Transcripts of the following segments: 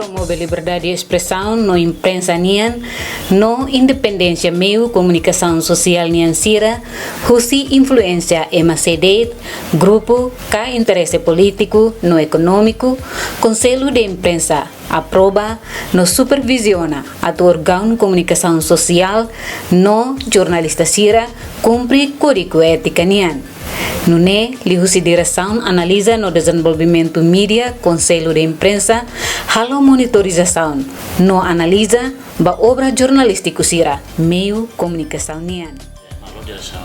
promove liberdade de expressão no imprensa nian, no independência meio comunicação social nian sira, husi influência MCD, grupo ka interesse político no econômico, Conselho de Imprensa aprova, no supervisiona a órgão de comunicação social, no jornalista sira, cumpre código ética nian. Nune, lihusi direção analisa no desenvolvimento mídia, Conselho de Imprensa, halo monitorização, no analisa ba obra jornalístico sira, meio comunicação nian. Halo direção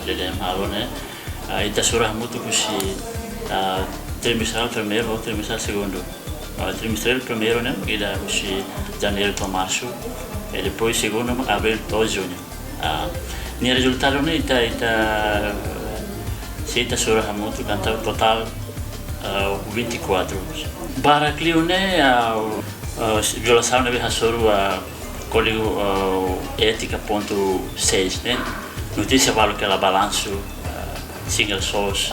DDM halo né, ita surah mutu kusi trimestral primeiro ou trimestral segundo. Trimestral primeiro né, ida kusi janeiro to março, e depois segundo abril to junho. Ni resultado né ita Sita surah mutu kanta total 24. Bara clio né violação né hasuru código ética ponto 6 né. Notícia vale que ela balanço single source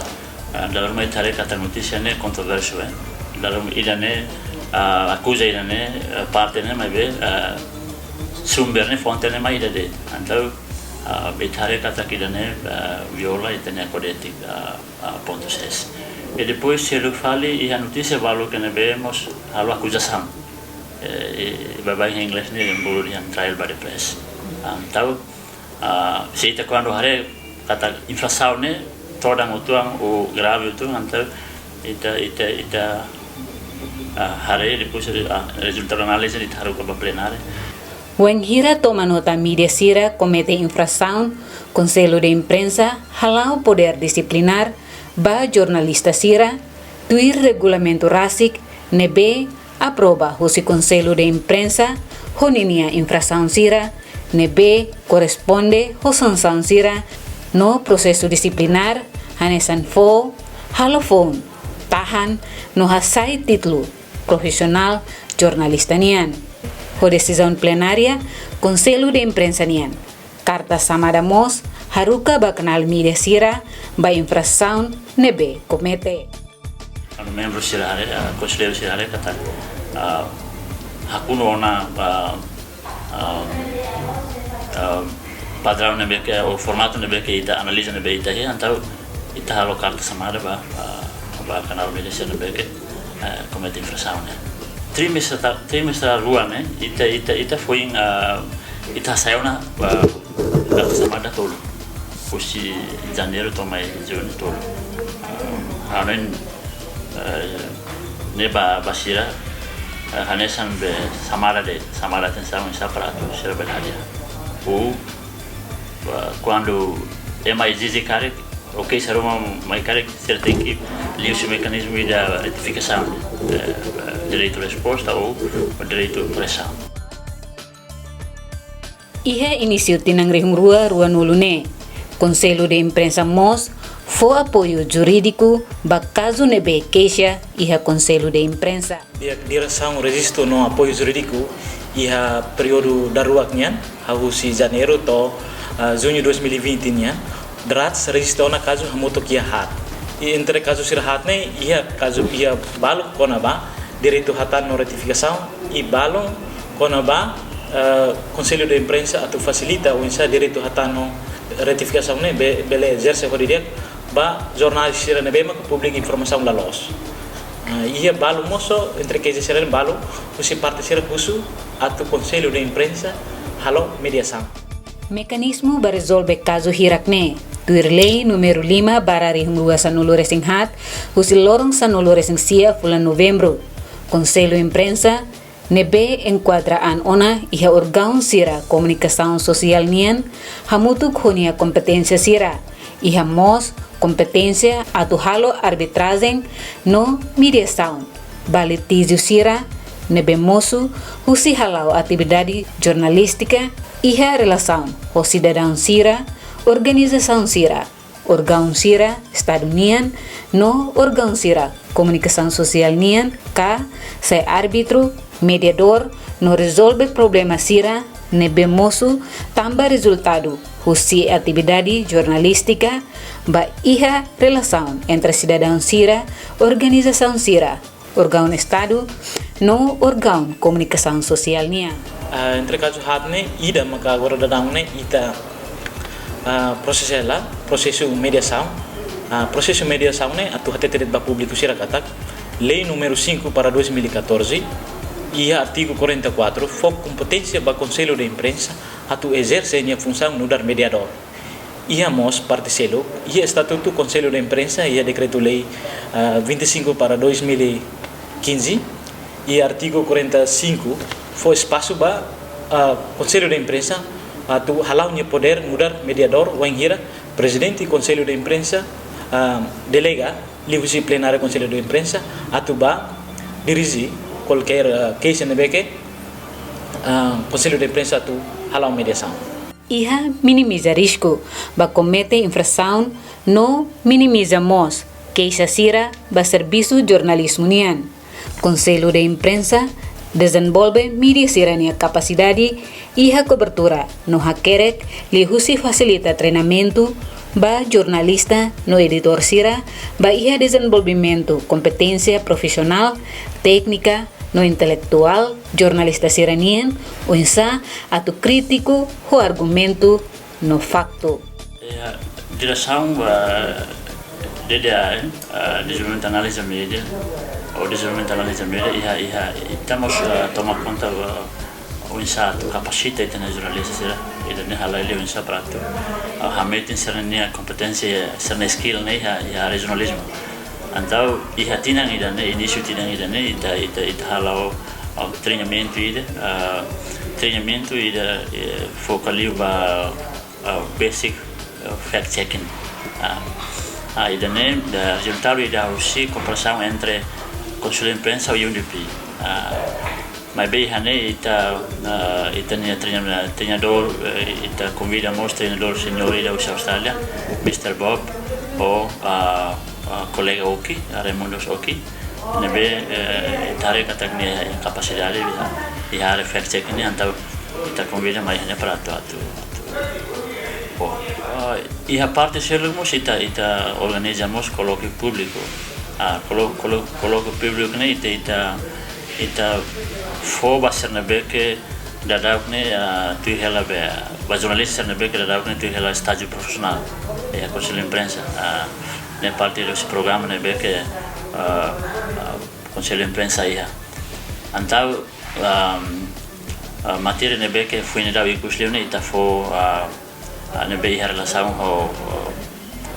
dalam mai tarik kata notícia né controverso né. Dalam ida né acusa ida né parte né mai be sumber né fonte né mai ida de. Então betare kata kita né viola e tem código ponto 6. E depois se ele fala e a notícia vale que nós vemos a acusação. Babai em inglês né embolo de trial by the press. Então se ita quando hare kata inflação né toda mutuang o grave itu então ita hare depois resultado análise ditaruh ke plenário. When hira toma nota mídia sira comete infração, Conselho de Imprensa halau poder disciplinar ba jornalista sira, tuir regulamento RASIC, nebe aprova husi Conselho de Imprensa, honinia infração sira, nebe corresponde ho sanção sira, no processo disciplinar, hanesan fo, halofon, tahan, no hasai titlu, profissional, jornalista nian. Ho decisão plenária, Conselho de Imprensa nian. Carta samada mos, haruka ba kanal mídia sira, ba infração nebe comete. Membro sira conselheiro sira kata hakuno ona padrão nebe que o formato nebe que ita analisa nebe ita então ita halo carta samada ba kanal mídia sira nebe que comete infração né. Trimestre luar né, ita foi ita saiu na carta samada tolo, pusi janeiro tomai junho tolo, hanen neba basira hanesan be samara tensão em saprato cerebelaria, ou quando mais diz cara ok, será mais cara que tem que ler o mecanismo da retificação, direito de resposta ou direito de pressão. Ihe início tinang rihung rua nulune, Conselho de Imprensa mos fo apoio jurídico ba caso nebe queixa iha Conselho de Imprensa. Direção registro no apoio jurídico iha período daruaknya, hahusi janeiro to junho 2020 nya. Drats registro na caso hamuto kia hat. E entre caso sirhat ne ia caso ia balo kona ba direito hatan no retificação e balo kona ba Conselho de Imprensa atau facilita o insa direito hatan no retificação ne bele exerce ho direct ba jornal sira ne bema que publica informação la los. Ia balo moso entre que sira balo usi parte sira kusu atau Conselho de Imprensa halo mediação. Mekanismo para resolver caso hirakne. Tuir lei número 5 bara rihung rua sanulu resing hat, husi lorong sanulu resing sia bulan Novembro. Conselho Imprensa nebe enquadraan ona iha orgão sira comunicação social nian, hamutuk honia competência sira, iha mos competência atu halo arbitragem no mediação. Balitísio sira nebe mosu husi halau atividade jornalística iha relação ho cidadão sira, organização sira, órgão sira, Estado nian, no órgão sira, comunicação social nian, ka, se árbitro, mediador, no resolve problema sira, nebe mosu, tamba resultado, husi atividade jornalística, ba iha relação entre cidadão sira, organização sira, órgão Estado, no órgão comunicação social nia. Entre casos hatne ida maka agora dadangune ita prosesso mediação ne atu hatetet ba público sirakatak lei número 5 para 2014 e artigo 44 foco competência ba conselho de imprensa atu exerce a função no dar mediador. Ia mos particelo ia estatuto conselho de imprensa ia decreto lei 25 para 2015 e artigo 45 foi espaço ba conselho de imprensa atu halaunya poder mudar mediador wanghira presidente conselho de imprensa delega livre plenário conselho de imprensa atu ba dirigi qualquer case nebeke conselho de imprensa atu halau mediação. Iha minimiza risco ba comete infração no minimizamos queixa sira ba serviço jornalismo nian. Conselho de imprensa desenvolve mídia sirania capacidade e a cobertura no hakerek li husi facilita treinamento ba jornalista no editor sira ba iha desenvolvimento competência profissional técnica no intelectual jornalista siranian o insa atu crítico o argumento no facto. Direção DDA desenvolvimento análise média ou desenvolvimento análise média estamos tomar conta o insa tu capacita itena jornalista sira ida ne halai o insa prato hametin serania competência serna skill ne ya regionalismo. Então, ia tinang ida ne início tinang ida ne ita halau treinamento ida focaliu ba basic fact checking. Ida ne da resultado ida usi comparação entre conselho de imprensa e UNDP. Mas bem hane ita treinador ita convidamos treinador senhor ida usi Austrália, Mr. Bob ou colega Oki, Raimundo Oki, nebe tarik kataknya kapasitas dia, ia fact check ini antau kita convida mais hanya para tu. Ia parte selumos ita organizamos colóquio público, colóquio público ne ita fo basar nebe que dadap ne tu hela be, jornalista nebe que dadap ne tu hela estágio profissional, ia conselho de imprensa. Ne parte desse programa ne be que conselho de imprensa ia. Então matéria ne be que foi ne da ikusliu ne ita fo ne be relação ao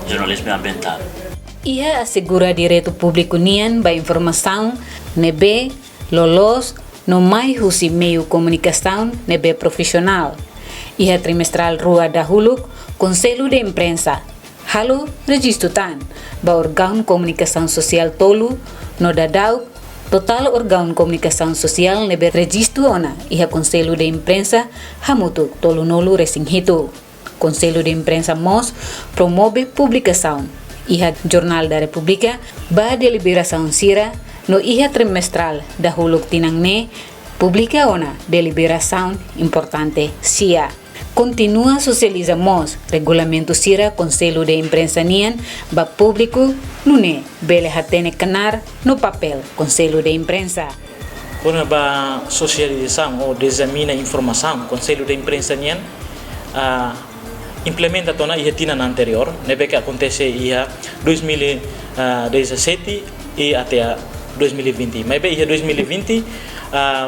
jornalismo ambiental. Ia assegura direito público nian ba informação ne be lolos no mais husi meio comunicação ne be profissional. Ia trimestral rua da huluk conselho de imprensa halo registro tan ba órgão comunicação social tolu no dadau total órgão comunicação social nebe registro ona iha conselho de imprensa hamutu tolu nolu resinghito. Conselho de imprensa mos promove publicação iha jornal da República ba deliberação sira no iha trimestral da huluk tinangne publica ona deliberação importante sia. Continua socializamos regulamento sira conselho de imprensa nian ba público nune bele hatene canar no papel conselho de imprensa. Quando ba socialização ou examina informação conselho de imprensa nian implementa tona ia tina anterior nebe que acontece ia 2017 e até 2020 mas ia 2020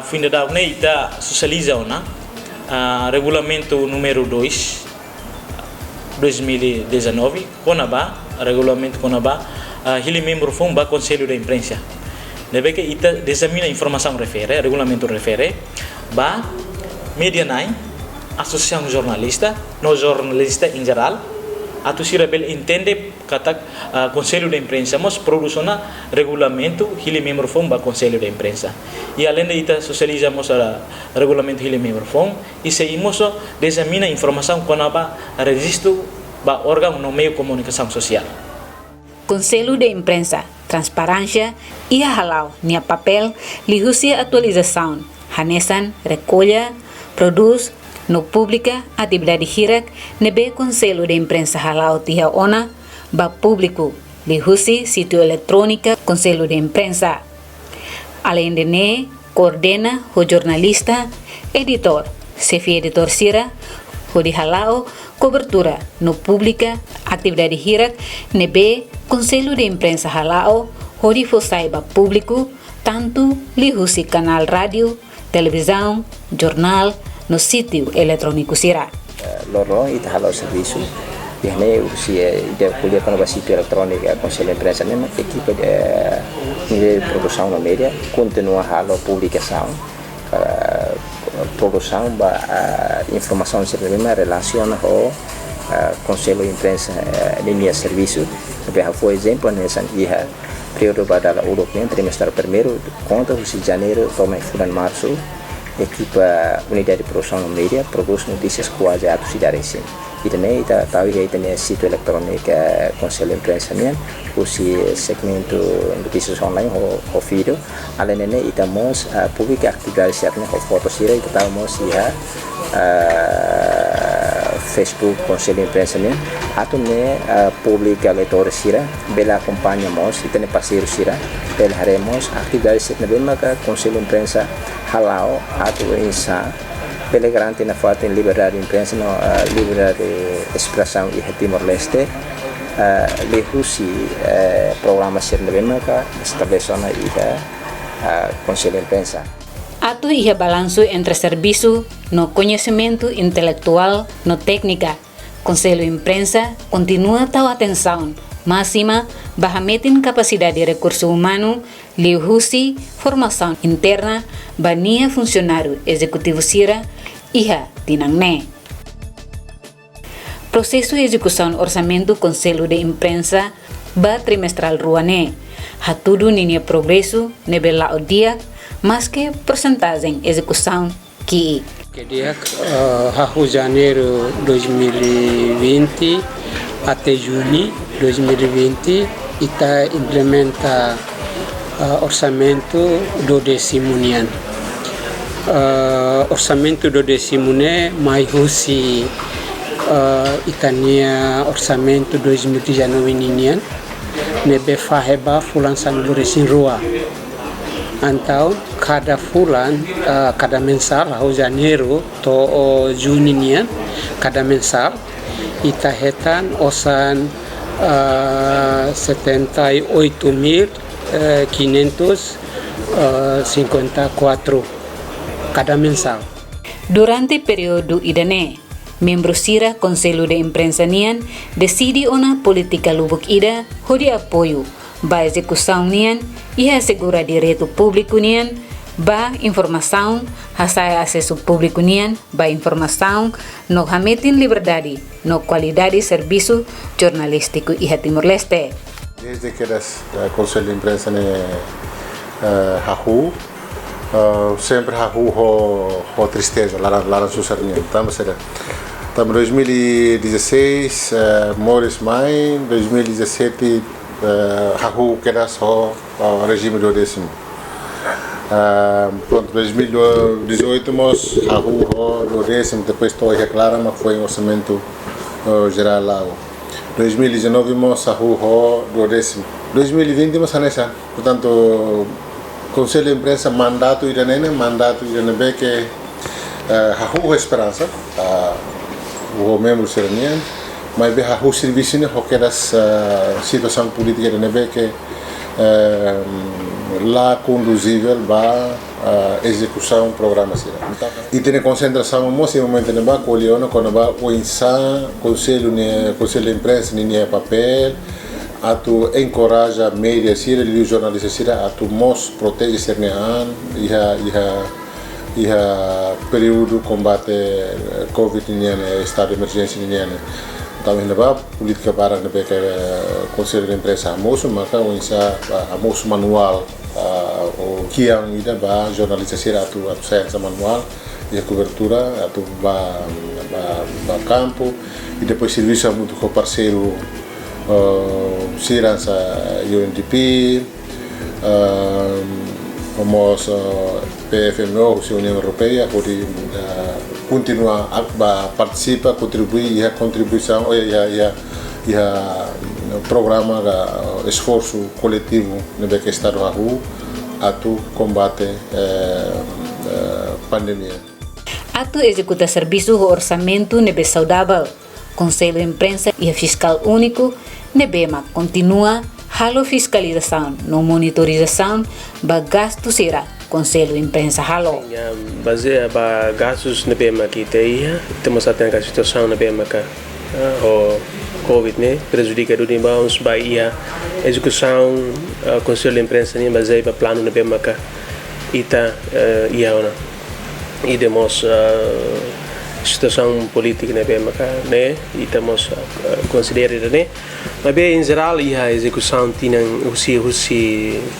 fim de dau ne ita socializa ona regulamento número 2 2019 konaba regulamento konaba hili membro fom ba conselho de imprensa nebe que ita examina informação refere regulamento refere ba media nai associação jornalista no jornalista em geral atu sirabel entende kata conselho de imprensa mas produciona regulamento hili membro fom ba conselho de imprensa e além de ita socializamos regulamento hili membro fom e seguimos examina informação konaba registro ba órgão no meio comunicação social. Conselho de imprensa transparência e halau nia papel lihusi atualização hanesan recolha produz no publica atividade hirak nebe conselho de imprensa halau tia ona ba público lihusi sítio eletrônica conselho de imprensa Além de ne, coordena o jornalista, editor, chefe editor Sira, o de halao, cobertura no pública, atividade Hirak, nebe, conselho de imprensa halao, o de saiba público, tanto lihusi canal rádio, televisão, jornal, no sítio eletrônico Sira. Lorong ita halao serviço. Biasanya dia kuliah kan sítio eletrônico, conselho de imprensa, né? Equipa de produção na mídia, continua halao publicação. Produção informação sobre a relação com conselho de imprensa linha serviço. Por exemplo, nessa período pada European trimestre primeiro, conta de janeiro até bulan março, equipa unidade de produção na mídia produz notícias quase a cidade sim. E também tahu que tem sítio eletrônico conselho de imprensa né, o segmento notícias online o vídeo, além disso estamos publicar atividades certas com fotos sira e estamos Facebook conselho de imprensa né, atau ne publica leitor sira, bela acompanhamos e tem parceiro sira, bela haremos atividades certas bem maka conselho de imprensa halal atau insa pela garante na falta em liberdade de imprensa, liberdade de expressão e Timor-Leste, lehusi programa certa bem maka estabelecido na conselho de imprensa. Atu ia balanço entre serviço no conhecimento intelectual, no técnica. Conselho de imprensa continua tal atenção máxima para meter capacidade de recurso humano, lihusi formação interna, bania funcionário executivo sira, iha tinangne. Processo de execução orçamento Conselho de imprensa ba trimestral ruane. Hatudu ninia progresso nebela o dia, mas que porcentagem execução que Dia janeiro 2020 até junho 2020 kita implementa orçamento do décimo-nian. Orçamento do décimo-ne mai husi itania orçamento 2019 nian nebe faheba fulan sanulu resin rua. Antau cada fulan cada mensal ao janeiro to junho nian cada mensal ita hetan osan 78.554 cada mensal. Durante período idane, membro Sira Conselho de Imprensa nian decide ona política lubuk ida hodi apoio ba execução nian e assegura direito público nian ba informação, hasai acesso público nian ba informação no hametin liberdade, no qualidade serviço jornalístico e Timor-Leste. Desde que das Conselho de Imprensa ne hahu sempre hahu ho tristeza lá susar nian. Estamos 2016 Morris Mai, 2017 hahu kedas ho regime do décimo. Pronto, 2018 nós hahu do décimo, depois estou reclara, mas foi um orçamento geral lá. 2019 nós hahu do décimo. 2020 nós nessa, portanto Conselho de Imprensa mandato irane que hahu esperança, o membro seranian, mas be hahu serviço ne hokeras situação política irane que lá conduzível para execução programa sira. E tem concentração moça momento ne ba coliona quando ba o insa conselho de imprensa ne papel atu encoraja mídia sira e jornalista sira atu mos protege sernean iha período combate covid ne estado de emergência ne. Também leva política para o Conselho de Imprensa amoso, maka o insa amoso manual o que ainda ba jornalista será tu saia manual e a cobertura tu ba campo e depois serviço muito com parceiro Sirança UNDP vamos PFMO, União Europeia, pode continuar a participar, contribuir e a contribuição e a programa de esforço coletivo no que está no rua atu combate pandemia. Atu executa serviço o orçamento nebe saudável. Conselho Imprensa e Fiscal Único nebema continua halo fiscalização, no monitorização ba gasto será. Conselho Imprensa halo. Baseia ba gastos nebema que tem, temos até a situação nebema que o Covid né prejudica do dimba uns ba ia execução Conselho Imprensa nem baseia ba plano nebema que ita ia ona. E demos situação política nebema que né e temos considerar né mas bem em geral ia execução tinha usi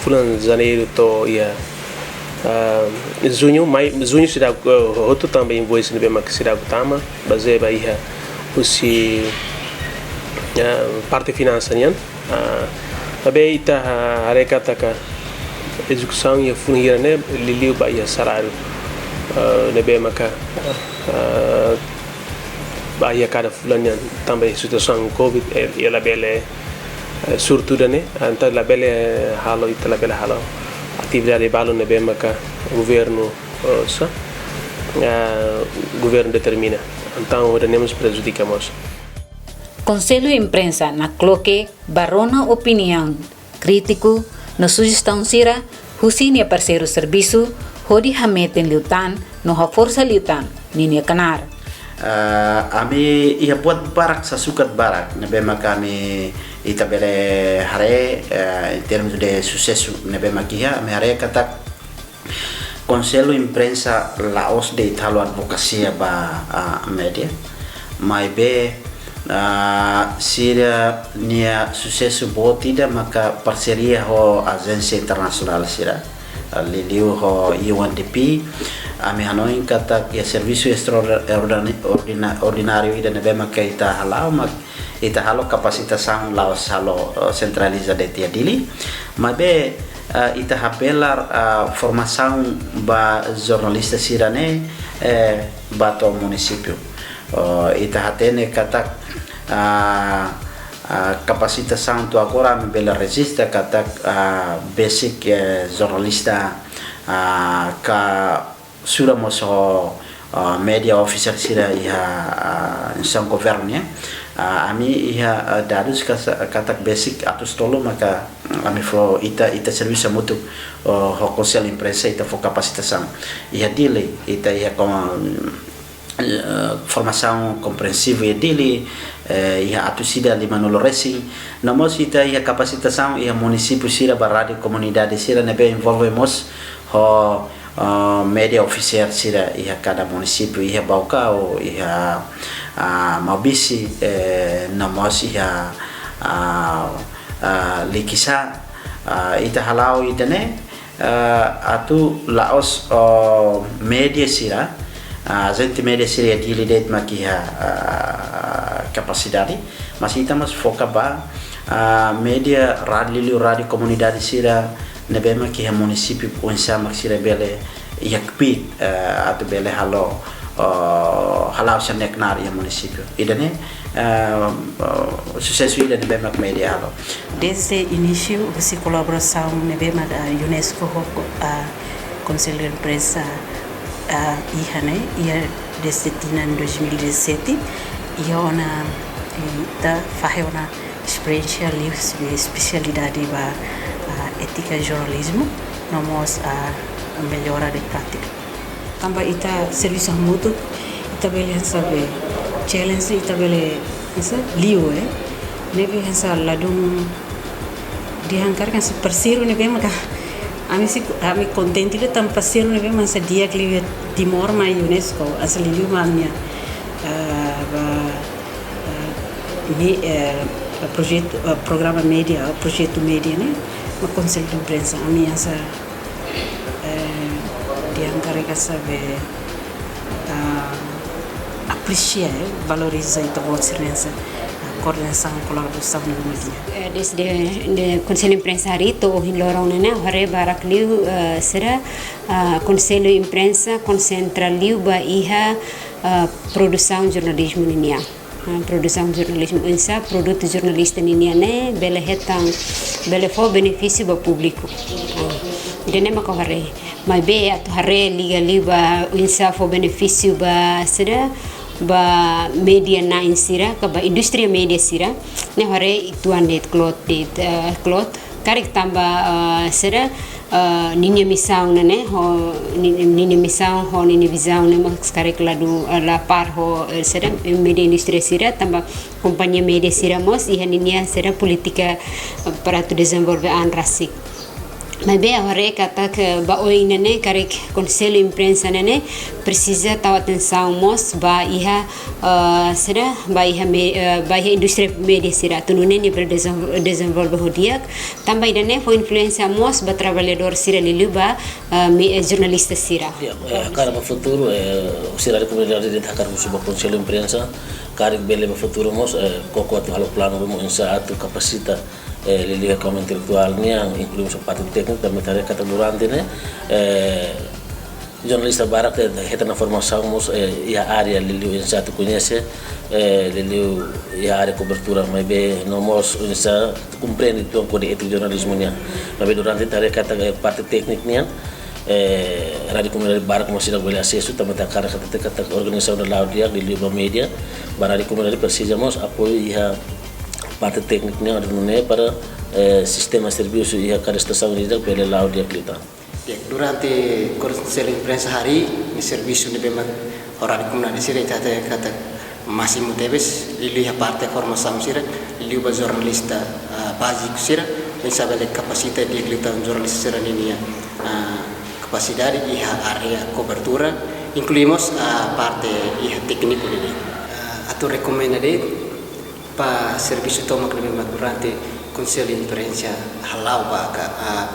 fulan janeiro to ia junho será outro também voice nebema que será utama baseia ba ia usi parte financeira mas bem ita arekata ka execução ia funir né liliu ba ia salário nebema ka bahia cada fulanya também situação Covid ela bela surtuda né então la bela halo ita la bela halo atividade balo nebema ka governo governo determina então o temos prejudicamos. Conselho Imprensa na cloque barona opinião crítico na sugestão sira husini parceiro serviço hodi hameten liutan no ha força liutan nini kanar. Ami ia buat barak sasukat barak nebema kami itabele hare em termos de sucesso nebema kia me hare katak Conselho Imprensa Laos de Italo Advocacia ba media mai be sira nia sucesso botida maka parceria ho agência internacional sira liliu ho UNDP ami hanoi kata ya serviço extraordinário ida nebema ka ita halau mak ita halo kapasitação Laos halo centraliza de tia dili mabe ita hapelar formação ba jornalista sirane bato município ita hatene kata capacitação tu agora me bela resista kata basic jornalista ka suramos media officer sira iha sang governo ami iha dados kata basic atus tolo maka ami fo ita serviço muito ho Conselho Imprensa ita fo capacitação iha dile ita iha formação compreensiva e dele ia atusida lima nolo racing namos ita ia capacitação ia município sira barradi comunidade sira nebe envolvemos ho media officer sira ia cada município ia baucau ia mabisi namos ia likisa ita halau ita ne atu Laos media sira gente media seria dilidet makia capacidade mas estamos foca ba media radio comunidade sira nebema que município onsa maxira bele yakpi atu bele halo halau saneknar ya município idane sucesso ida nebema media halo desde início essa colaboração nebema da UNESCO Conselho Imprensa ihane ia desde tinan 2017 ia ona ita faheona experiência livre especialidade ba etika jornalismo nomos melhora de prática tambah ita serviço mútuo ita bele sabe challenge ita bele esa liu nebe esa ladung diangkarkan sepersiru nebe maka ami contenti de tam parceiro nebe mas dia que Timor mai UNESCO asal liu mamnya projeto programa media projeto media né uma Conselho de Imprensa a minha essa dia encarrega sabe apreciar valorizar a tua experiência coordenação colaboração no media desde de Conselho Imprensa Rito o hilorong nene hore barak liu será Conselho Imprensa concentra liu ba iha produção jornalismo ninia produção jornalismo insa produto jornalista ninia ne bele hetang bele fo benefício ba público idane makahare mai be atu hare liga liba insa fo benefício ba sera ba media na insira ka ba industria media sira ne hare ituan det cloth karik tamba sera ninya misau ne ho ninya misau ho ninya visau ne mas karik ladu la par ho sera media industria sira tamba companhia media sira mos iha ninya sera politika para tu desenvolver an rasik mas bem agora kata que ba oi nene karik conselho imprensa nene precisa tahu atenção mos ba iha será ba iha indústria media será tu nene para desenvolver o dia também nene foi influência mos ba trabalhador será lilu ba jornalista será cara para futuro será recomendável de takar musuh conselho imprensa karik bele para futuro mos koko tu halo plano mo insa atu kapasita lili kaum intelektualnya include parte técnica também tarefa kata durante né jornalista barak heta na formação mos ia área lili insa tu conhece lili ia área cobertura mas be no mos insa compreende tu kode etik jornalismo nya mas durante tarefa kata parte técnica radio komunal barak mos ida boleh acesso também takar kata organização da laudia lili media barari komunal precisa mos apoio ia parte técnica para sistema serviço e a cada estação de pela laudia clita. Durante conselho imprensa hari serviço de bema orang komunal sira kata Massimo Teves liu parte formação sira liu ba jornalista básico sira e sabe a capacidade de clita jornalista sira ini capacidade e a área cobertura incluímos a parte e técnico ini atau recomendade pa serviço toma que durante conselho imprensa halau ba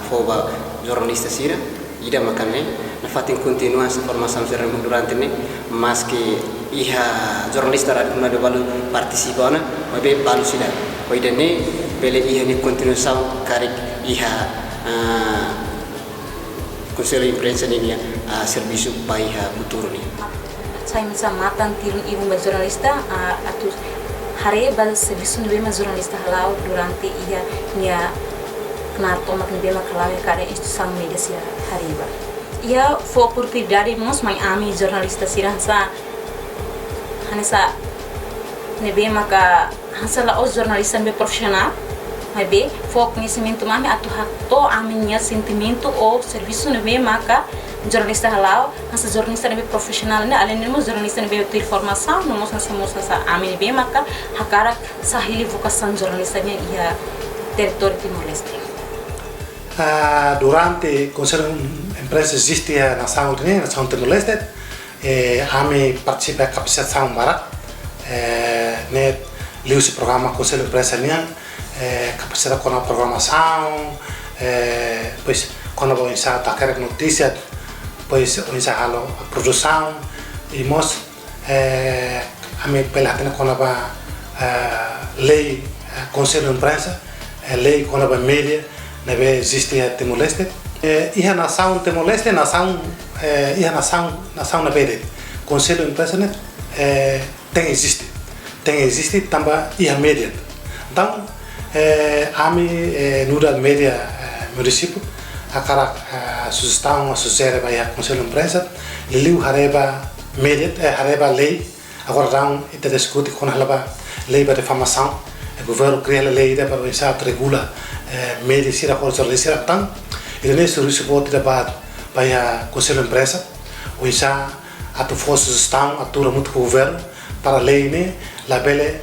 foba jornalista sira ida makane na fatin continua essa formação sira durante ne mas que iha jornalista radio na balu participana mabe balu sida o ida ne bele iha ni continuação karik iha conselho imprensa ni serviço pa iha futuro ni saya misal matan tirun ibu jornalista atau hari bal serviço no bema jornalista halau durante ia kenar tomak no bema halau kada instituição media sia hariba ia fo por prioridade mos mai ami jornalista sira hansa ne bema ka hansa la os jornalista be profissional mas be fo conhecimento mami atu hakto aminha sentimento o serviço no bema ka jornalista halau hansa jornalista nebe profissional ne além nemo jornalista nebe ter formação no mos nessa amin be maka hakara sahili vocação jornalista nya ia território Timor-Leste. Durante conselho imprensa existe a nação Timor-Leste ami participa capacitação barak ne liu se programa conselho imprensa nya capacita com a programação pois quando vou ensaiar tacar notícia pois ensaiar a produção e mos a minha pelada com a lei conselho imprensa lei com a mídia neve existe a Timor-Leste e a nação Timor-Leste nação na verde conselho imprensa tem existe também e a mídia então a minha nuda mídia município akara sugestão associada vai a conselho imprensa liu hareba media hareba lei agora dão e discute com a lei para formação o governo cria a lei para o estado regula media sira por jornalista tão e nesse serviço pode trabalhar vai a conselho imprensa o isa atu força sugestão atura muito com o governo para a lei né la bele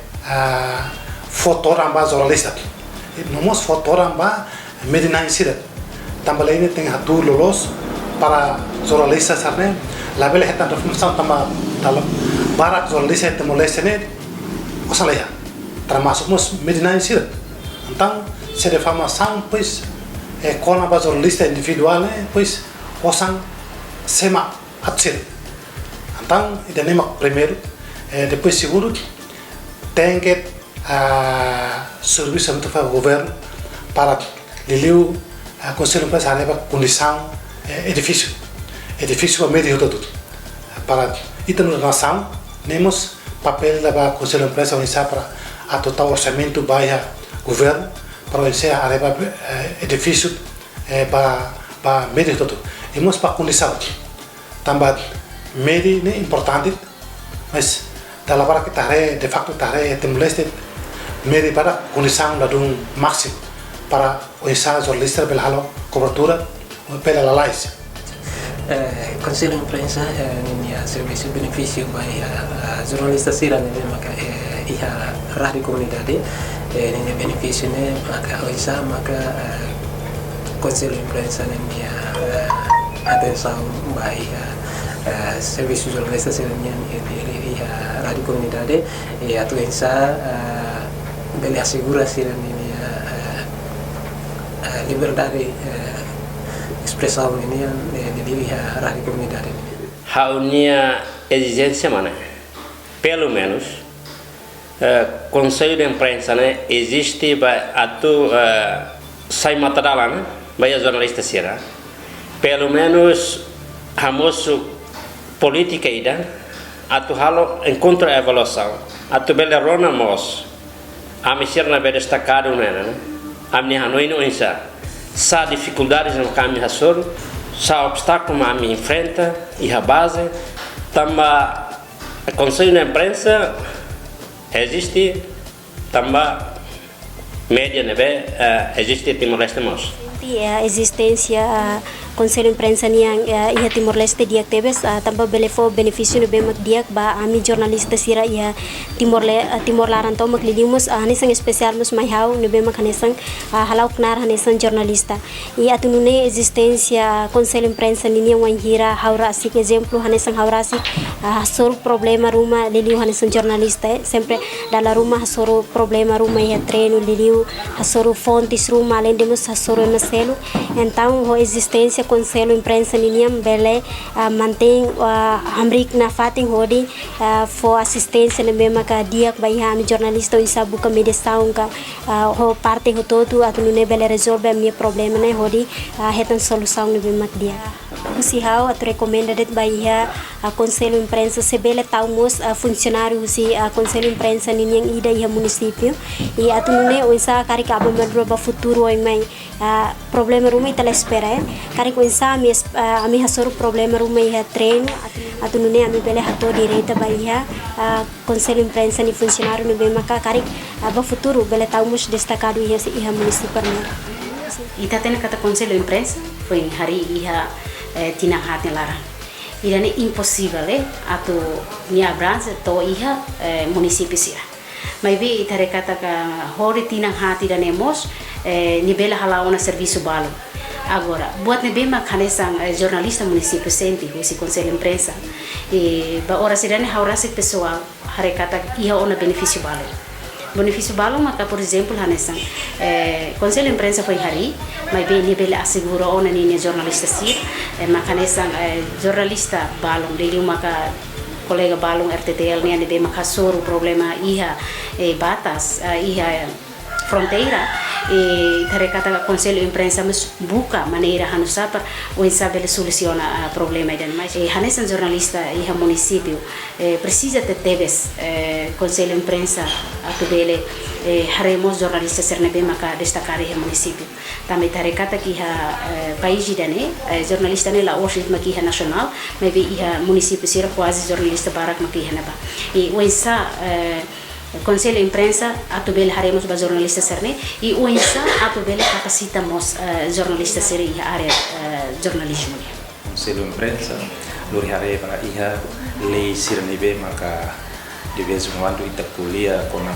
fotoramba jornalista não mos fotoramba medina insira tambah ini tengah tu lolos para jornalista sarne label hetan reformação tambah dalam barak jornalista Timor-Leste ne osalaya termasuk mos medina insira então se reformação pois com a jornalista individual ne pois osang sema atsir então ida nemak primeiro depois seguro tem que serviço untuk governo para liliu conselho imprensa hareba condição edifício meio todo para itu nação nemos papel da conselho imprensa para a total orçamento baia governo para o hareba edifício para para medio todo imos para condição também medio né importante mas dalam para kita de facto tare Timor-Leste medio para condição lá do máximo para o ensaio jornalista pela halo cobertura pela lalais Conselho de Imprensa é serviço benefício para jornalistas sira né maka ia rádio comunidade né benefício né maka oisa maka Conselho de Imprensa né atenção vai serviço jornalistas sira né ia rádio comunidade e a doença bele assegura sira né liberdade expressão ini di rádio comunidade. Haunia exigência mana? Pelo menos Conselho de Imprensa né existe atu sai matadala né vai jornalista sira. Pelo menos hamosu política ida atu halo encontro evolução atu bele rona mos a misir na be destacado né amni hanoi no insa sa dificuldades no caminho hasor sa obstáculo a me enfrenta e a base tamba Conselho de Imprensa existe tamba média nebe existe Timor-Leste mos a existência Conselho de Imprensa yang ia Timor-Leste dia tebes tanpa belefo benefício bem mak dia ba ami jornalista sira ia Timor Laranto mak lidimus hanesang especial mus mai hau ne bem mak hanesang halau knar hanesang jornalista ia tunune existência Conselho de Imprensa nini yang hira haura asik exemplo hanesang haura asik hasor problema rumah liliu hanesang jornalista sempre dalam rumah hasor problema rumah ia treino liliu hasor fontes rumah além de mus hasor maselo então ho existência Conselho de Imprensa niniam bele mantém hamrik na fating hodi for assistência na mesma ka dia vai ha jornalista o isa buka mediação ka ho parte ho todo atu ne bele resolve minha problema né hodi hetan solução na mesma dia si hau atu recommended vai ha Conselho de Imprensa se bele taumos funcionário si Conselho de Imprensa niniang ida ia município e atu ne o isa kari ka ba futuro oi mai problema rumah ita espera kari ko insa ami hasor problema rumah ia treino atu nune ami bele hato direita baia Conselho de Imprensa ni funcionário no bem maka kari ba futuro bele taumos destacado ia si ia município ita tena kata Conselho de Imprensa foi hari ia tinang hati larang irane impossível atu ni abrange to ia município sira mas vi ita rekata ka hori tinang hati danemos ni bela halauna serviço balo. Agora, buat ne bema kanesang jornalista município senti husi Conselho de Imprensa e ba ora sirane haurasi pessoal harekata ia ona benefício balo. Benefício balo maka por exemplo hanesang Conselho de Imprensa foi hari, mas bem ni bela assegura ona ni jornalista sir maka nesang jornalista balo dele maka colega balong RTTL ni ane maka soro problema iha batas iha fronteira e tarekata Conselho de Imprensa mas buka maneira hanusapa o insabele soluciona problema dan mas hanesan jornalista iha município precisa ter teves Conselho de Imprensa atubele haremos jornalista sernebe maka destacar iha município também tarekata que iha país dane jornalista ne la worship maki iha nacional mas iha município sira quase jornalista barak maki iha naba e o insa Conselho de Imprensa atubele haremos ba jornalista serne e o insa atubele capacitamos jornalista seri área jornalismo. Conselho de Imprensa lori hare para iha lei sirnibe maka de vez em quando ita kuliah com a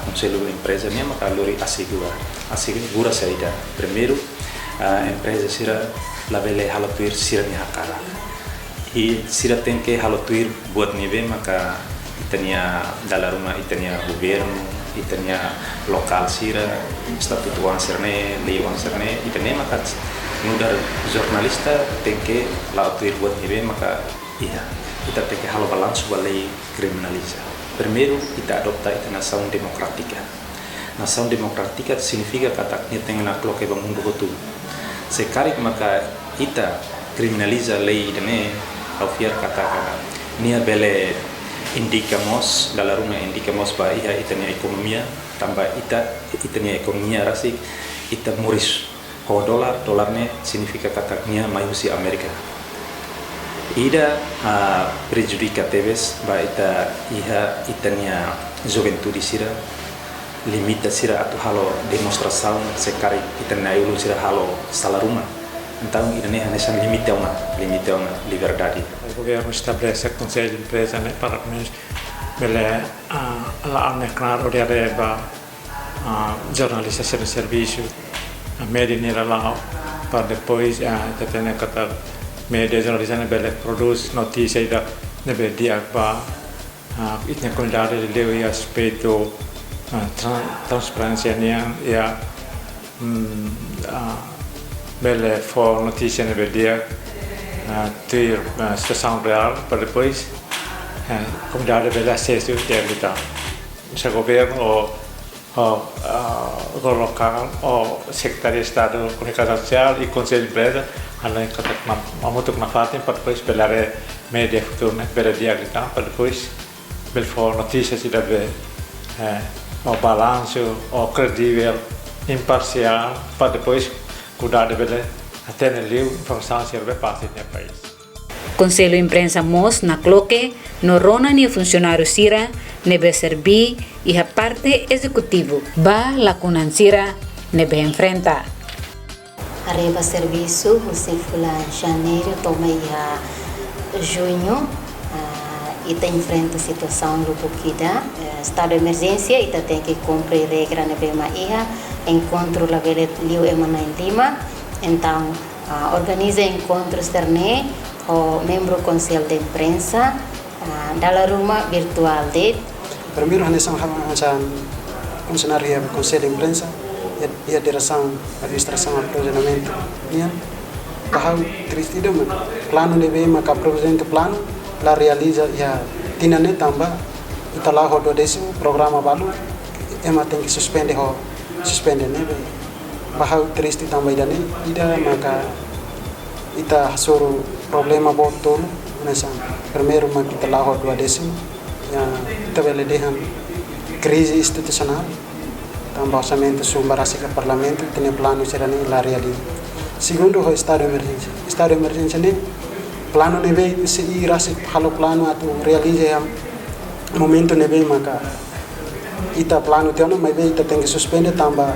Conselho de Imprensa minha maka lori assegura saída primeiro a empresa sira labele halotuir sira ni hakara e sira tem que halotuir buat nibe maka itania dalam rumah itania governo itania lokal sira statutuan serne leuan serne itania maka nudar jornalista tem que lautuir buat nibe maka iya kita tem que halo balanço balei criminaliza primeiro kita adopta ita nação democrática. Nação democrática significa kata ni tem na cloque ba mundo hotu sekali maka ita criminaliza lei dene au fiar kata nia bele indicamos dalam rumah indicamos bahwa itania ekonomia tambah itania ekonomia rasik ita muris ho dolarnya significa kataknya maiusi Amerika. Ida prejudica teves ba itania juventude sira limita sira atu halo demonstração sekari itania ulu sira halo salaruma. Então ida ne hanesan limita uma liberdade. O governo estabelece conselho de empresa para bele la claro de areba jornalista de serviço a média nera lá para depois já tem kata media jornalista bele produz notícia ida nebe dia ba itne qualidade de leu e aspecto transparência ya bele for notícia nebe dia ter situação real para depois comunidade bele acesso dia kita se governo local ou Secretaria de Estado de Comunicação Social e Conselho de Empresa além que mamutuk na fatin para depois belar media futuro né bela dia kita para depois bel for notícias e deve o balanço o credível imparcial para depois cuidar de bela até no livro informação serve para o país. Conselho Imprensa MOS na cloque no rona ni funcionário sira nebe serbi e a parte executivo ba la kunansira nebe enfrenta. Arriba serviço, você fula janeiro, toma ia junho, e tem enfrenta situação do Bukida, estado de emergência, e tem que cumprir regra nebe maia, encontro la vele liu emana em Lima, então organiza encontros terne o membro conselho de imprensa dalam rumah virtual de primeiro hanesan funcionário do conselho de imprensa e a direção administração e planejamento bien bahau tristida plano de bem maka presidente plano la realiza ya tinane tambah italah ho 12 programa baru ema tem que suspende ne bahau triste tambah idane ida maka ita suruh problema botol nessa primeiro uma kita lá 20 ya kita bele dehan crise institucional tambah orçamento sumbarasi ke parlamento tem plano serani la realiza segundo o estado de emergência ne plano neve se irasi halo plano atu realiza ya momento neve maka ita plano tiano mas ita tem que suspender tambah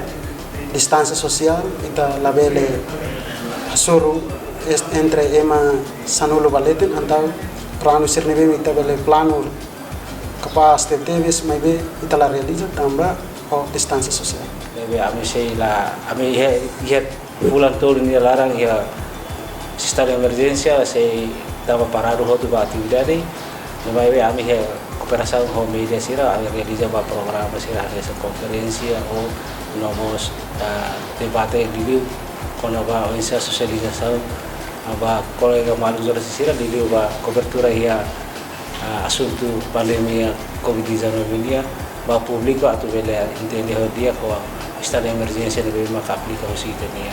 distância social ita la bele suruh entre ema sanulo baleten antau plano sirnebe ita bele plano capaz de teves mas be ita la realiza tambah o distância social. Lebe ami sei la ami he bulan todo ni larang ya estado de emergência sei tava parado hotu ba atividade mas be ami he cooperação com media sira realiza ba programa sira essa conferência ou novos debate de com a essa socialização aba colega malu zona sisira dili ba cobertura ia assunto pandemia COVID-19 ini ba público atu vele entende dia ko estado de emergência de maka aplica o site ni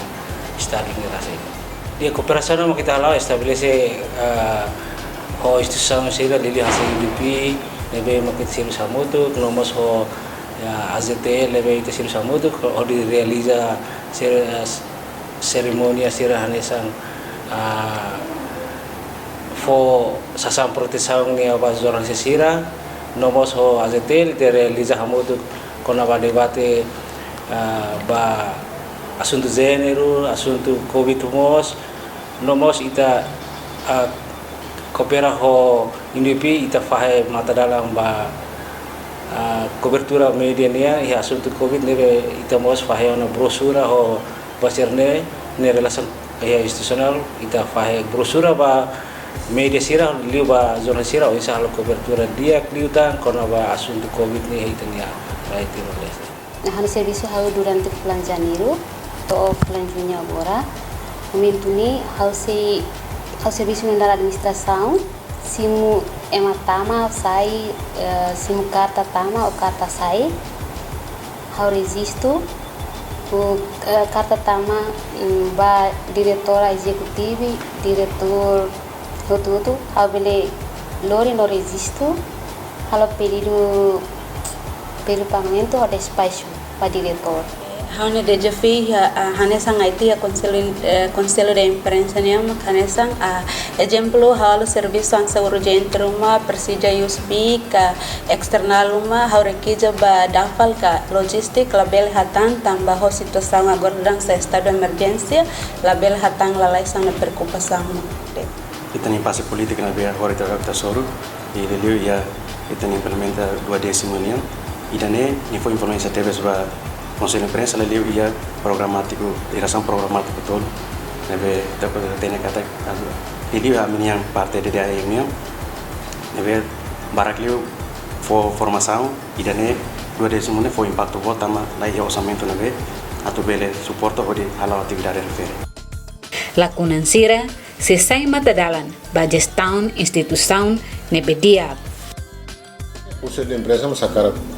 estado de rasa dia cooperação mo kita lá estabelece ho instituição sira dili hasil UDP lebe makit siru samutu nomos ho AZT lebe itu siru samutu ho di realiza cerimônia sira hanesan fo sasam proteção ni aba jornalista sira nomos ho azetel te realiza hamudu kona ba debate ba assunto gênero assunto covid mos nomos ita coopera ho INDP ita fahe mata dalam ba cobertura media nia ya assunto covid nebe ita mos fahe ona brosura ho basirne ne relação ya institucional ita fahe brosura ba media sira liu ba zona sira o isa lo cobertura dia kliutan karena ba assunto covid ni hitania baik Timor-Leste. Nah, serviço hau durante bulan Janeiro to bulan Junho agora. Momento ni hau serviço da administração simu ematama sai simu carta tama o carta sai hau resisto o carta tama ba diretora executiva diretor tudo habele lori no resisto halo pedido pagamento ao despacho para diretor Haune deja fi hanesang IT a conselho de imprensa niam hanesang exemplo halo serviço ansa urgente uma precisa USB ka external uma haurekija ba dafal ka logistik label hatan tambah ho situação agora dan sa estado de emergência label hatan lalai sang na preocupação. Kita ni fase politik na biar hori ta soru e leleu ya kita ni implementa 20 niam idane ni foi informasi TVS ba Conselho de Imprensa leleu ia programático iração programático betul nebe dapat tene kata leleu a minha parte de DAE niam nebe barak leu for formação idane 20 niam foi impacto botama lá ia orçamento nebe atu bele suporto odi ala atividade refere Lacunansira se sai matadalan ba gestão instituição nebedia. O Conselho de Imprensa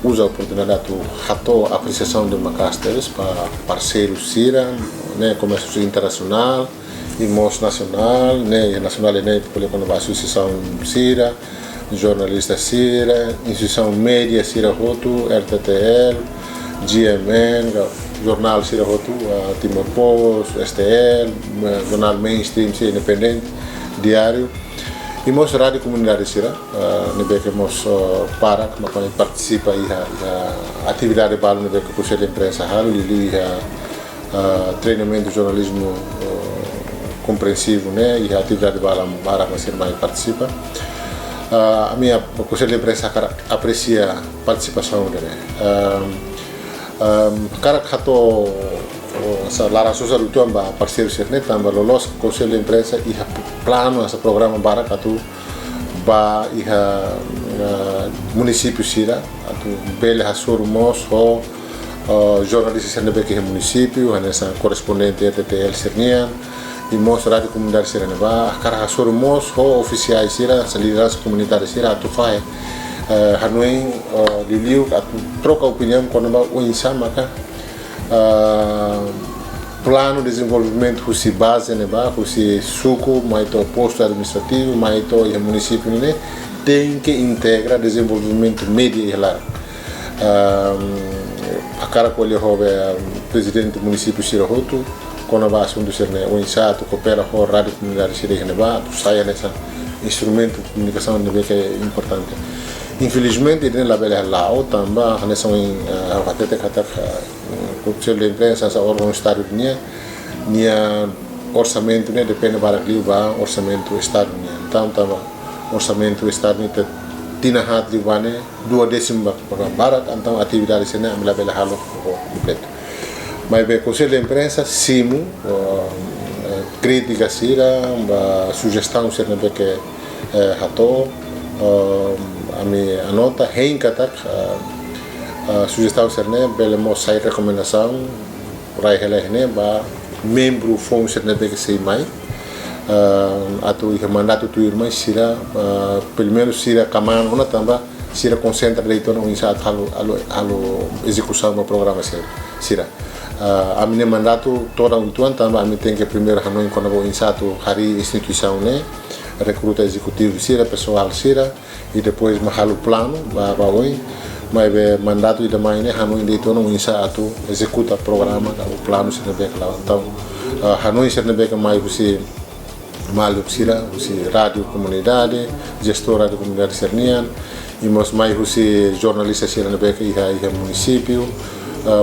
usa a oportunidade de rato a apreciação de macastres para parceiros CIRA, né, comércio internacional, e MOS nacional, né, nacional e né, quando a associação CIRA, jornalista CIRA, instituição média CIRA Roto, RTTL, GMN, jornal CIRA Roto, Timor Post, STL, jornal mainstream CIRA independente, diário. E mos rádio comunidade sira, nebe que mos para que makan participa a atividade balu nebe que Conselho de Imprensa halu lili treinamento de jornalismo compreensivo né e a atividade balu para mas mais participa. A minha Conselho de Imprensa aprecia a participação dele. Cara kato sa lara social itu amba parceiro serne tamba lolos Conselho de Imprensa e plano essa programa barak atu ba iha município sira atu bele hasur mos ho jornalista serne beke município nessa correspondente RTTL Sernian e mos rádio comunidade sira ba cara hasur mos ho oficiais sira sa liderança comunitária sira atu fai hanoi liliu atu troca opinião quando ba o insama ka plano de desenvolvimento que se base neba, que se suco, mais o posto administrativo, mais o município né, tem que integrar desenvolvimento médio e largo. A cara que ele roube presidente do município Sirahoto, quando a base do ser né, o insato coopera com a rádio comunidade Sirahoto neba, saia nessa instrumento de comunicação neba que é importante. Infelizmente, ele não é lá, também a nessa Conselho de Imprensa, essa órgão Estado nia orçamento né depende para aquilo va orçamento Estado nia. Então tava orçamento Estado nia tina hat di wane 2/10 para barat então atividade sene amila bela halo completo. Mas bem Conselho de Imprensa simu crítica sira sugestão ser nebe que hato a minha anota reincatar sugestão serne bele mo sai recomendação rai helehne ba membro fom serne be que sei mai atu i mandato tu irmã sira pelo menos sira kaman ona tamba sira concentra leito no insat halo execução do programa sira a minha mandato toda um tuan tamba a mim tem que primeiro hanoi quando vou insato hari instituição né recruta executivo sira pessoal sira e depois mahalo plano ba oi mas o mandato de mãe né Hanoi de todo um insato executa o programa o plano se deve lá então Hanoi se deve que mais você malu sira você rádio comunidade gestora da comunidade sernian e mais você jornalista se deve que ia município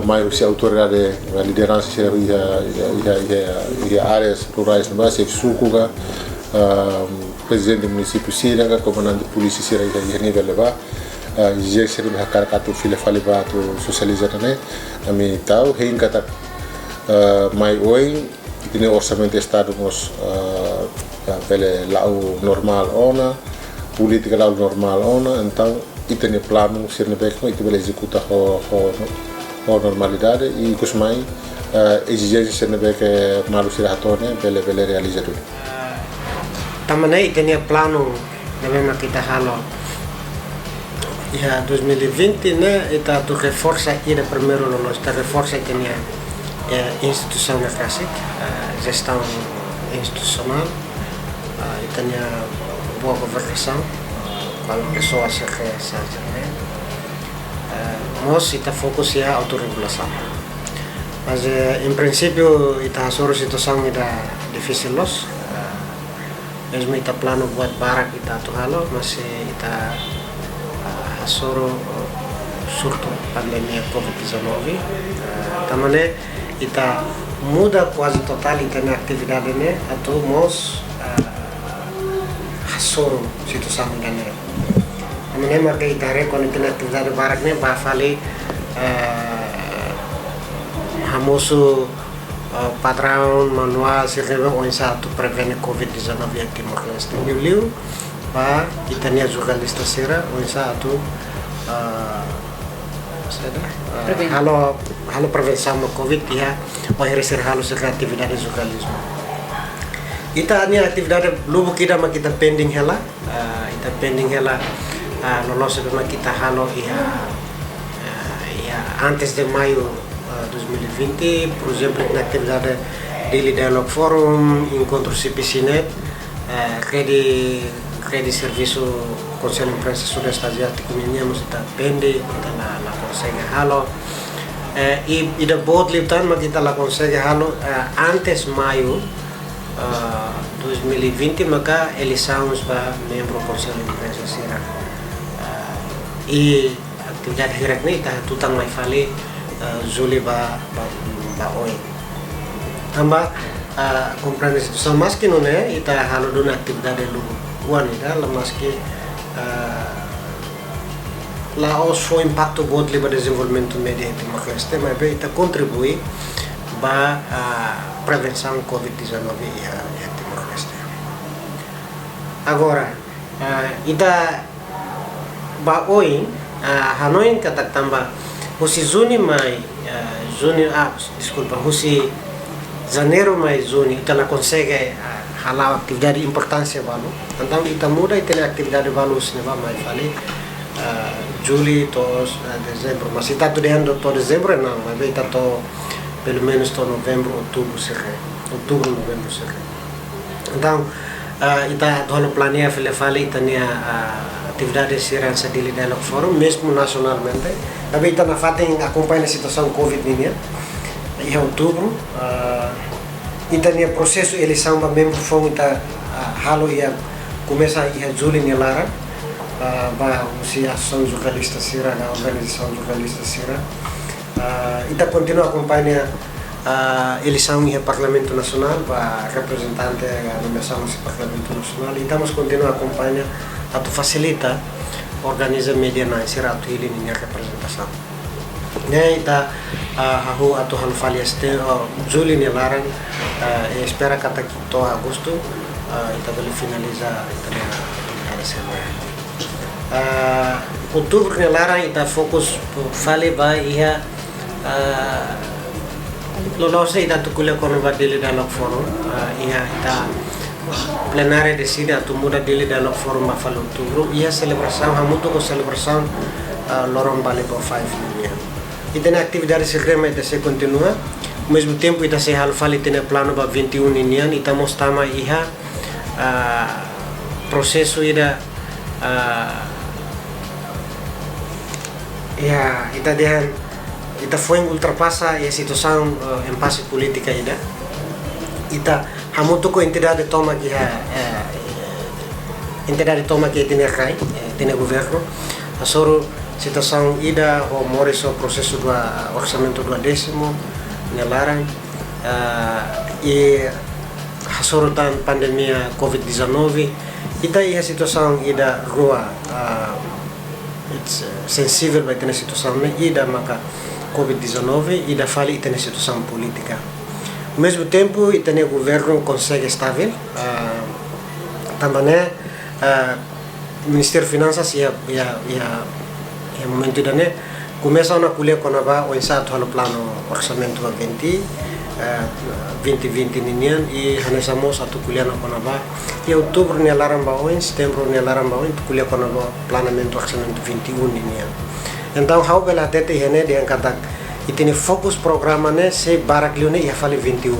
mais você autoridade liderança se ia áreas rurais na base sucuga presidente do município sira comandante de polícia sira ia nível levar je seri bahakar katu file fale batu socializa né ami tahu hingga kata mai oi ini orçamento estado mos pele lau normal ona política lau normal ona então itene plano sirne bek itu bele executa ho normalidade e kusmai exigência sirne bek malu sirahatone bele realiza tudo tamanai itene plano devemos kita halo ya 2020 né eta tu reforça ida primeiro no esta reforça que tinha instituição na CASIC gestão institucional e tinha boa governação com pessoas que nós está fokus ya autorregulação Mas em princípio ita hasoro situação ida difícil los. Mesmo ita plano buat barak ita tu halo, masih ita hasoro surto pandemia COVID-19. Tamane ita muda quase total ita na atividade ne atau mos hasoro situação ida ne. Tamane marka ita rekon ita na atividade barak ne ba fali hamoso padrão manual sirve o satu prevene COVID-19 yang Timor-Leste. Liu ba itania jornalista sira o satu halo prevenção do COVID ya o reser halo secara atividade jornalismo. Ita ni atividade lubu kita ma kita pending hela ita pending hela lolos ma kita halo ya antes de maio 2020, por exemplo, na atividade Daily Dialogue Forum, encontro CPCNet, rede serviço Conselho de Imprensa Sudeste Asiático, nós está pende, kita la consegue halo, e da boa liutan, mas kita la consegue halo antes maio 2020, maka eleições para membro Conselho de Imprensa Sira, e atividade direct ni, tutang mai fali Zuli ba oi. Tambah compreende situação mas que não é ita halo duna atividade lu wan ida lemas que lá os foi impacto bom para desenvolvimento médio de Timor-Leste, mas ita contribui ba prevenção COVID-19 ya Timor-Leste. Agora ita ba oi Hanoi kata tambah Husi Juni mai Husi Janeiro mai Juni ita na consegue halau atividade de importância balu. Então ita muda ita na atividade balu sinema mai fali Juli to dezembro, mas ita tu dehando to dezembro não, mas ita to pelo menos to novembro, outubro, novembro serre. Então ita dolo planeia fali ita nia atividade segurança Daily Dialogue Forum, mesmo nacionalmente. Também está na FATEM acompanha a situação Covid em outubro. E também o processo de eleição para membro FOM está halo ia começa em julho em Lara, para a Associação Jornalista Sira, a Organização Jornalista Sira. E está continua a acompanhar a eleição no Parlamento Nacional, para representante da nomeação no Parlamento Nacional. E estamos continuando a acompanhar a facilita organiza media na sira atu ili ni representação. Né ita atu hal faliaste Juli ni larang espera kata kita agosto ita beli finaliza ita ada semana. Outubro ni larang ita fokus fali ba ia lolos ita tu kuliah kono ba Daily Dialogue Forum ia ita plenária decide a muda Daily Dialogue Forum a falar outubro e a celebração, a muito com celebração Lorong Bali por 5 million. E tem atividade secreta que se continua, ao mesmo tempo ita se hal fali tem plano para 21 inian ita mostama iha processo ida ita dehan ita foi ultrapassa a situação impasse política ita hamutu ko entidade toma que tem rai tem governo a soro situação ida o moriso processo do orçamento do 10º nelaran e a soro tan pandemia COVID-19 ita a situação ida rua sensível vai ter situação ida maka COVID-19 ida fali ita situação política. Ao mesmo tempo, o governo consegue estável. Também o Ministério de Finanças e o momento de começa a colher com o ensaio do plano orçamento 2020 e nós a colher com e outubro ne laramba setembro ne laramba colher com o planejamento orçamento 21 então how bela tete hene de kata e tem fokus programa né se baraklione ia fale 21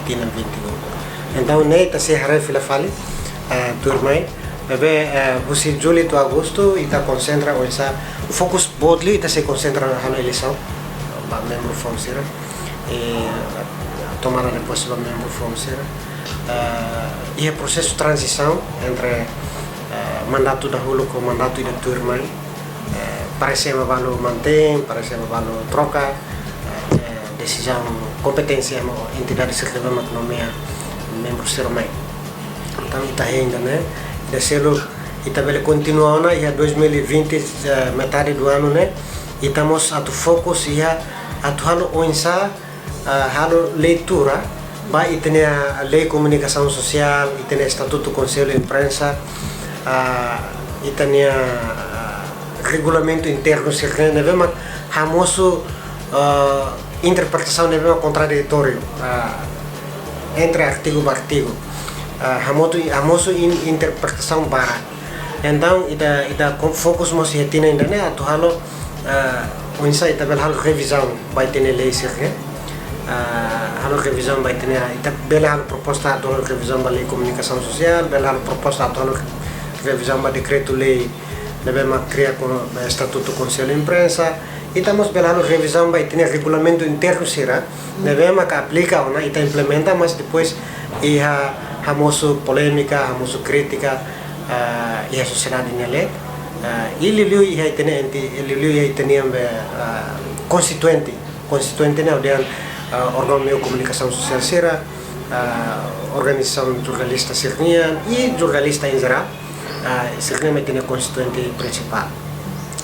tinha 21 então né tá se haré fila fale turmai bebe busi julho to agosto e tá concentra o essa fokus bodli tá se concentra na eleição ba membro fonsira tomara depois o membro fornecer e o processo de transição entre mandato dahulu com mandato da turma parece uma valor mantém, parece uma valor troca decisão competência entidade secretária economia membro sermai então está ainda né da selo e também continua na e 2020 metade do ano né e estamos a fokus ia a halo onsa halo leitura vai ter a lei comunicação social e tem estatuto do conselho de imprensa e tem regulamento interno se rende mas hamoso interpretação deve contraditório entre artigo e artigo hamoso interpretação bara então ida fokus mos hetina ainda né atu halo onsa ita bel halo revisão vai ter lei se halo revisão vai ter ita bel halo proposta do revisão da lei comunicação social bel halo proposta do revisão da decreto lei deve criar com estatuto do conselho de imprensa e estamos belando revisão vai ter regulamento interno será devemos que aplica ou não e implementa mas depois e a moço polêmica a moço crítica e a sociedade nele e liu e tem constituinte né o órgão de comunicação social será organização jornalista sernian e jornalista em geral sernian tem constituinte principal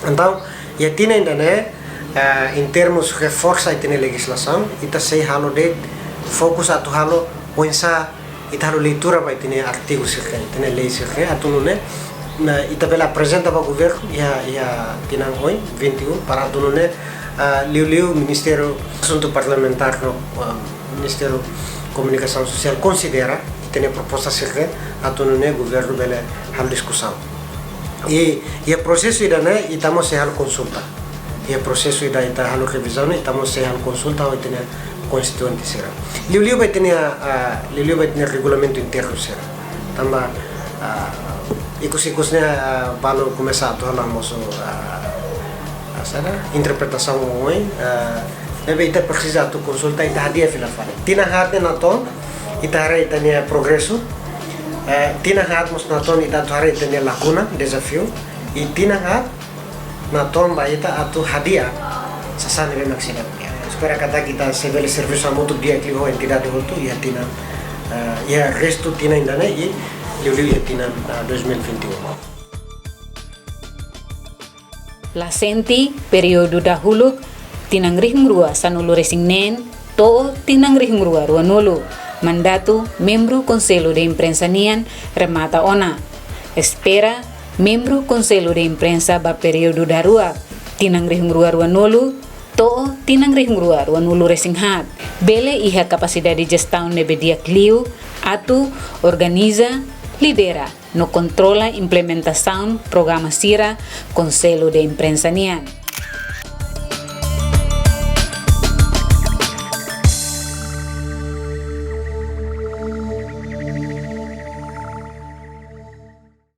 então e tem ainda né em termos reforça a legislação e tá sei halo de fokus atu halo pensa e halo leitura vai ter artigos tem lei atu né e também apresenta para o governo ia tinang oi 21 para atu né liu Ministério Assunto Parlamentar no Ministério Comunicação Social considera que tem proposta atu né governo bele halo discussão e o processo ida né e estamos se halo consulta e o processo ida halo revisão né estamos se halo consulta ou tem constituinte será liu vai ter regulamento interno será tamba ikus-ikusnya balu começar a halo moço interpretação hoje deve ita precisa tu consulta ita hadia filafare tina harte na ton ita hare ita nia progresso tina hat mos na ton ita hare ita nia lacuna desafio e tina hat na ton ba ita atu hadia sasane be maksida espera kata kita sebele serviço a moto dia que ho entidade hotu ia tina ia resto tina ainda né e liu ia tina 2021 La senti periodo dahulu tinang rihmrua sanulu resing nen to tinang rihmrua ruanulu mandato membro Conselho de Imprensa nian remata ona espera membro Conselho de Imprensa ba período darua tinang rihmrua ruanulu to tinang rihmrua ruanulu resing hat bele iha capacidade de gestão nebediak liu atu organiza lidera no controla implementação programa Sira Conselho de Imprensa nian